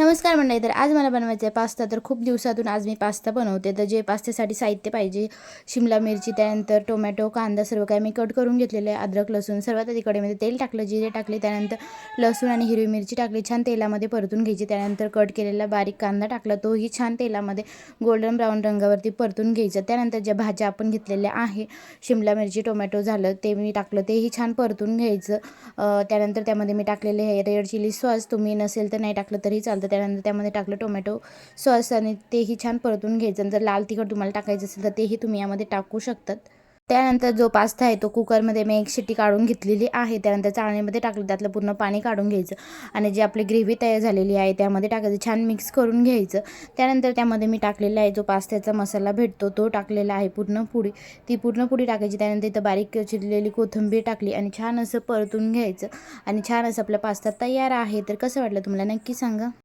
नमस्कार मंडळी. तर आज मला बनवायचं आहे पास्ता. तर खूप दिवसातून आज मी पास्ता बनवते. तर जे पास्त्यासाठी साहित्य पाहिजे, शिमला मिरची, त्यानंतर टोमॅटो, कांदा सर्व काही मी कट करून घेतलेलं आहे. अद्रक, लसूण सर्वात आधी कढईमध्ये तेल टाकलं, जिरे टाकले, त्यानंतर लसूण आणि हिरवी मिरची टाकली, छान तेलामध्ये परतून घ्यायची. त्यानंतर कट केलेला बारीक कांदा टाकला, तोही छान तेलामध्ये गोल्डन ब्राऊन रंगावरती परतून घ्यायचं. त्यानंतर ज्या भाज्या आपण घेतलेल्या आहे, शिमला मिरची, टोमॅटो झालं ते मी टाकलं, तेही छान परतून घ्यायचं. त्यानंतर त्यामध्ये मी टाकलेले आहे रेड चिली सॉस, तुम्ही नसेल तर नाही टाकलं तरी चालतं. त्यानंतर त्यामध्ये टाकलं टोमॅटो सॉस आणि तेही छान परतून घ्यायचं. जर लाल तिखट तुम्हाला टाकायचं असेल तर तेही तुम्ही यामध्ये टाकू शकतात. त्यानंतर जो पास्ता आहे तो कुकरमध्ये मी एक शिट्टी काढून घेतलेली आहे. त्यानंतर चाळणीमध्ये टाकलं, त्यातलं पूर्ण पाणी काढून घ्यायचं आणि जी आपली ग्रेव्ही तयार झालेली आहे त्यामध्ये टाकायचं, छान मिक्स करून घ्यायचं. त्यानंतर त्यामध्ये मी टाकलेला आहे जो पास्त्याचा मसाला भेटतो तो टाकलेला आहे, पूर्ण पुडी, ती पूर्ण पुडी टाकायची. त्यानंतर इथं बारीक चिरलेली कोथिंबीर टाकली आणि छान असं परतून घ्यायचं आणि छान असं आपला पास्ता तयार आहे. तर कसं वाटलं तुम्हाला नक्की सांगा.